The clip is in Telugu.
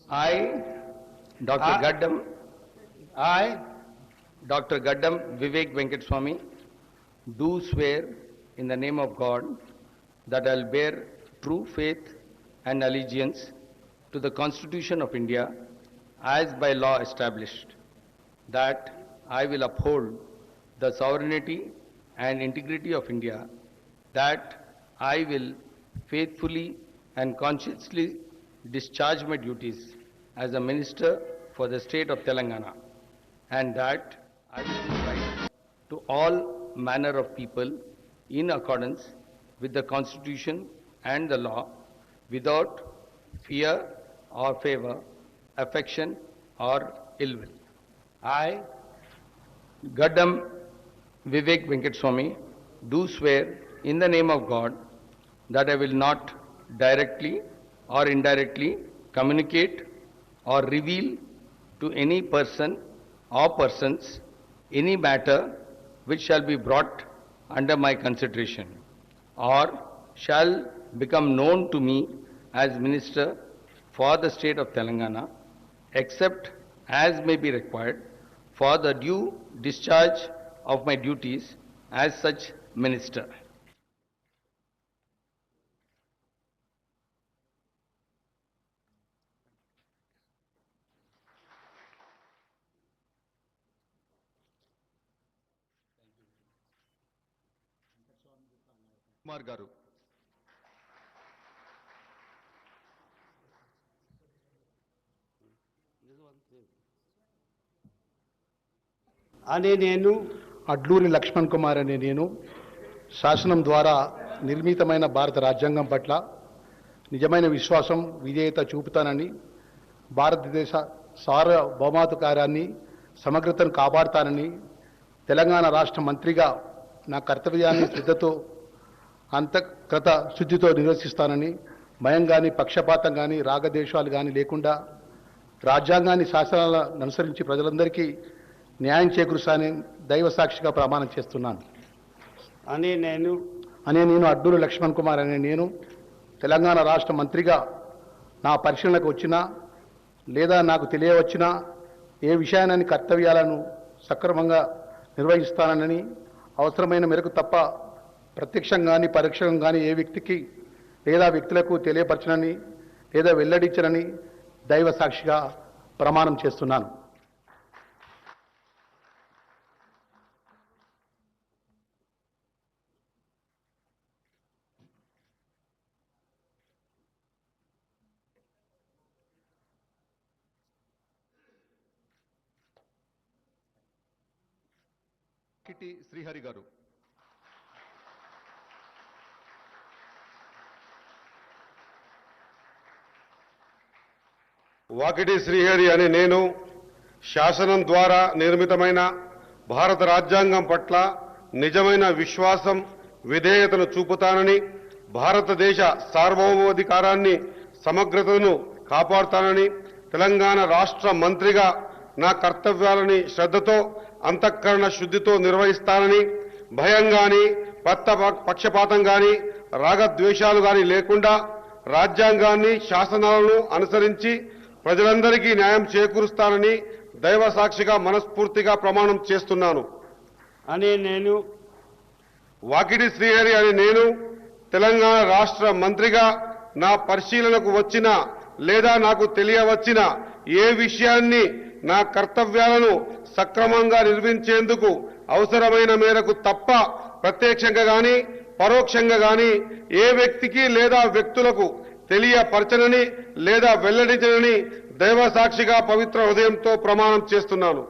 I, Dr. Gaddam, I, Dr. Gaddam Vivek Venkateswamy, do swear in the name of God that I will bear true faith and allegiance to the Constitution of India as by law established, that I will uphold the sovereignty and integrity of India, that I will faithfully and conscientiously discharge my duties as a minister for the state of Telangana, and that I will do right to all manner of people in accordance with the Constitution and the law, without fear or favor, affection or ill will. I, Gaddam Vivek Venkateswamy, do swear in the name of God that I will not directly or indirectly communicate or reveal to any person or persons any matter which shall be brought under my consideration or shall become known to me as Minister for the state of Telangana, except as may be required for the due discharge of my duties as such minister. Kumar గారు. అనే నేను అడ్లూరి లక్ష్మణ్ కుమార్ అనే నేను శాసనం ద్వారా నిర్మితమైన భారత రాజ్యాంగం పట్ల నిజమైన విశ్వాసం విధేయత చూపుతానని, భారతదేశ సార్వభౌమాధికారాన్ని సమగ్రతను కాపాడుతానని, తెలంగాణ రాష్ట్ర మంత్రిగా నా కర్తవ్యాన్ని శ్రద్ధతో అంతఃకృత శుద్ధితో నిర్వర్తిస్తానని, భయం కానీ పక్షపాతం కానీ రాగద్వేషాలు కానీ లేకుండా రాజ్యాంగాన్ని శాసనాలను అనుసరించి ప్రజలందరికీ న్యాయం చేకూరుస్తానని దైవ సాక్షిగా ప్రమాణం చేస్తున్నాను. అనే నేను అడ్డూరి లక్ష్మణ్ కుమార్ అనే నేను తెలంగాణ రాష్ట్ర మంత్రిగా నా పరిశీలనకు వచ్చినా లేదా నాకు తెలియవచ్చినా ఏ విషయాన్ని కర్తవ్యాలను సక్రమంగా నిర్వహిస్తానని, అవసరమైన మేరకు తప్ప ప్రత్యక్షంగా కానీ పరోక్షంగా కానీ ఏ వ్యక్తికి లేదా వ్యక్తులకు తెలియపరచనని లేదా వెల్లడించనని దైవ సాక్షిగా ప్రమాణం చేస్తున్నాను. కిటి శ్రీహరి గారు. వాకిటి శ్రీహరి అనే నేను శాసనం ద్వారా నిర్మితమైన భారత రాజ్యాంగం పట్ల నిజమైన విశ్వాసం విధేయతను చూపుతానని, భారతదేశ సార్వభౌమాధికారాన్ని సమగ్రతను కాపాడుతానని, తెలంగాణ రాష్ట్ర మంత్రిగా నా కర్తవ్యాలని శ్రద్ధతో అంతఃకరణ శుద్ధితో నిర్వహిస్తానని, భయం కానీ పక్షపాతం కానీ రాగద్వేషాలు కానీ లేకుండా రాజ్యాంగాన్ని శాసనాలను అనుసరించి ప్రజలందరికీ న్యాయం చేకూరుస్తానని దైవ సాక్షిగా మనస్ఫూర్తిగా ప్రమాణం చేస్తున్నాను. అనే నేను వాకిటి శ్రీహరి అనే నేను తెలంగాణ రాష్ట్ర మంత్రిగా నా పరిశీలనకు వచ్చిన లేదా నాకు తెలియవచ్చిన ఏ విషయాన్ని నా కర్తవ్యాలను సక్రమంగా నిర్వహించేందుకు అవసరమైన మేరకు తప్ప ప్రత్యక్షంగా కానీ పరోక్షంగా కానీ ఏ వ్యక్తికి లేదా వ్యక్తులకు తెలియపరచనని లేదా వెల్లడించనని దైవ సాక్షిగా పవిత్ర హృదయంతో ప్రమాణం చేస్తున్నాను.